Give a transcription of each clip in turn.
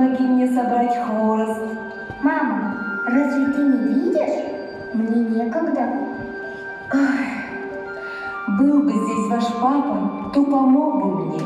помоги мне собрать хворост. Мама, разве ты не видишь? Мне некогда. Был бы здесь ваш папа, то помог бы мне.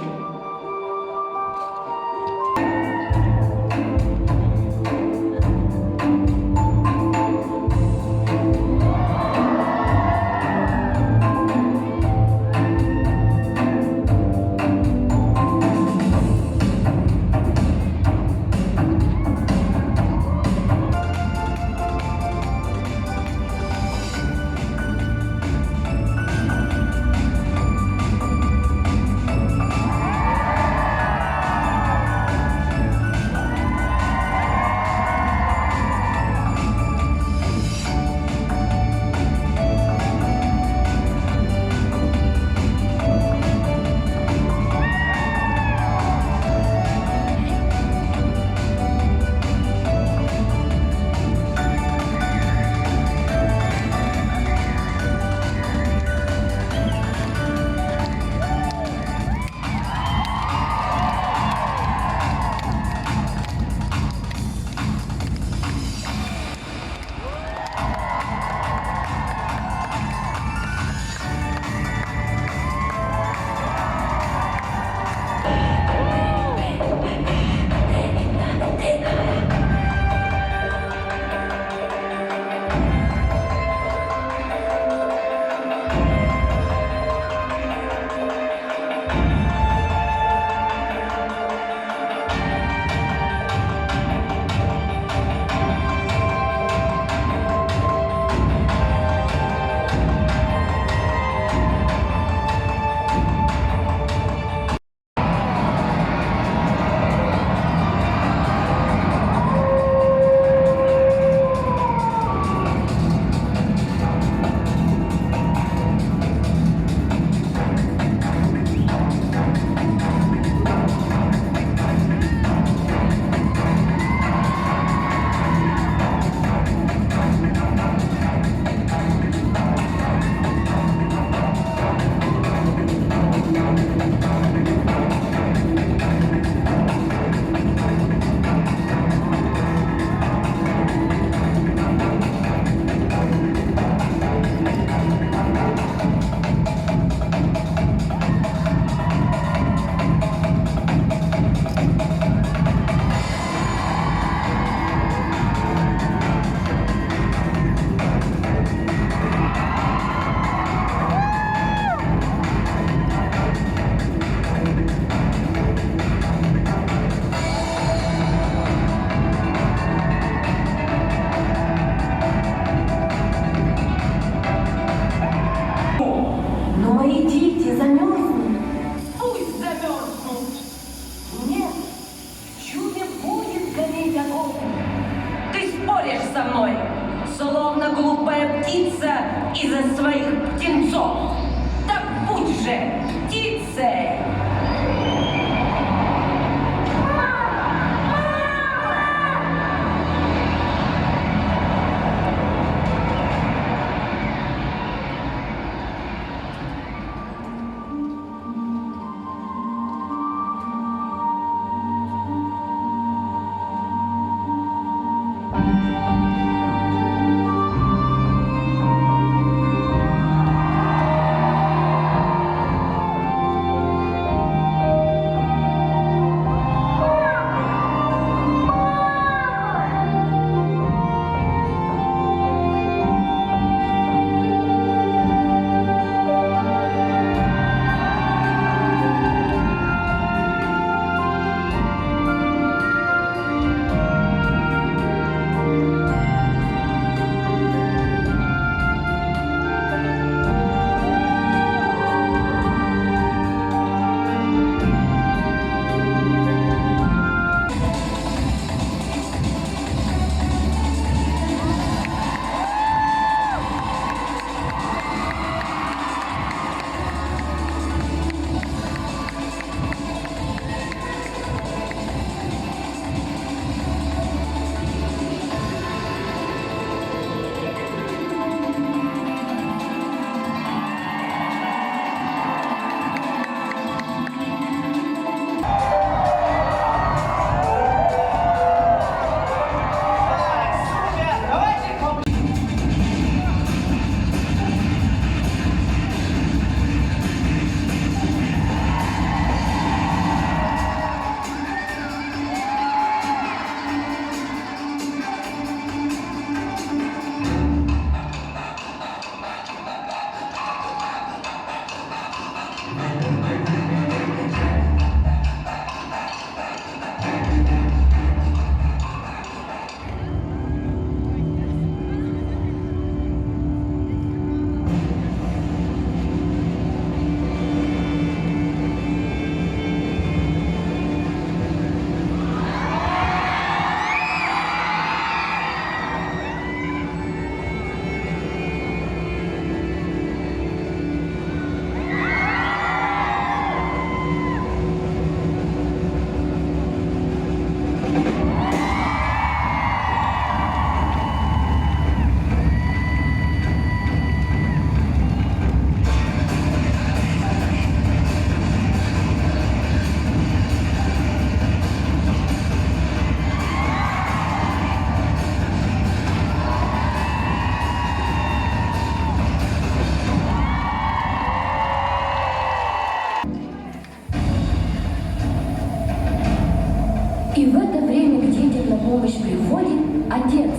помощь приходит Отец.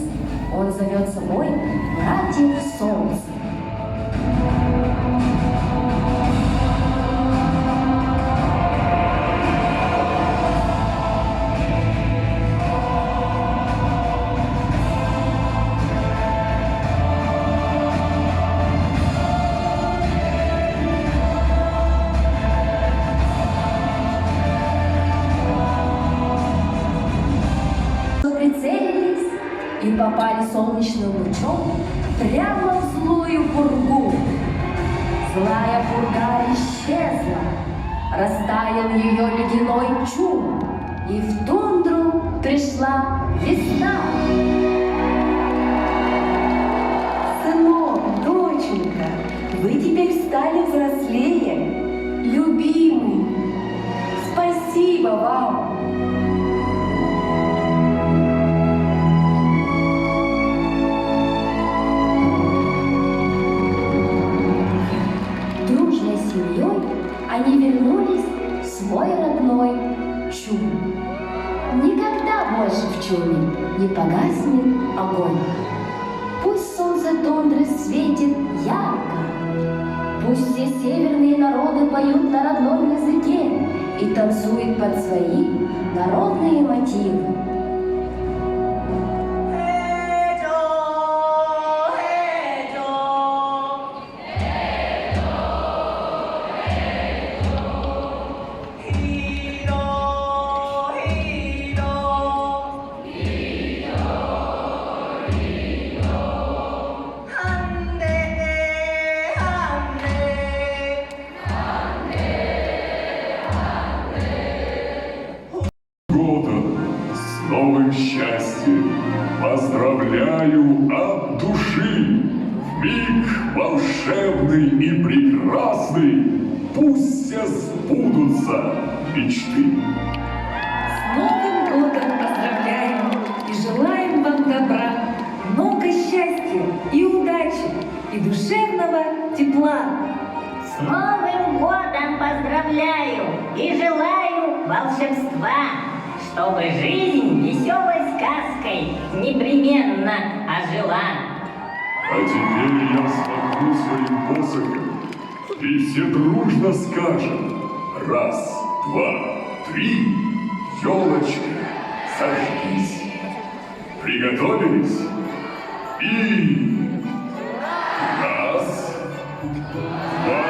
Он зовет с собой братьев Солнца. Прицелились и попали солнечным лучом прямо в злую пургу. Злая пурга исчезла, растаял ее ледяной чум, и в тундру пришла весна. Сынок, доченька, вы теперь стали взрослее. Любимый, спасибо вам. Дружной семьей они вернулись в свой родной чум. Никогда больше в чуме не погаснет огонь. Пусть солнце тундры светит ярко, пусть все северные народы поют на родном языке и танцуют под свои народные мотивы. С новым счастьем поздравляю от души! В миг волшебный и прекрасный пусть все сбудутся мечты! С Новым годом поздравляем и желаем вам добра, много счастья и удачи, и душевного тепла. С Новым годом поздравляю и желаю волшебства, чтобы жизнь веселой сказкой непременно ожила. А теперь я взмахну своим посохом, и все дружно скажем: раз, два, три, елочки, зажгись! Приготовились? И раз, два,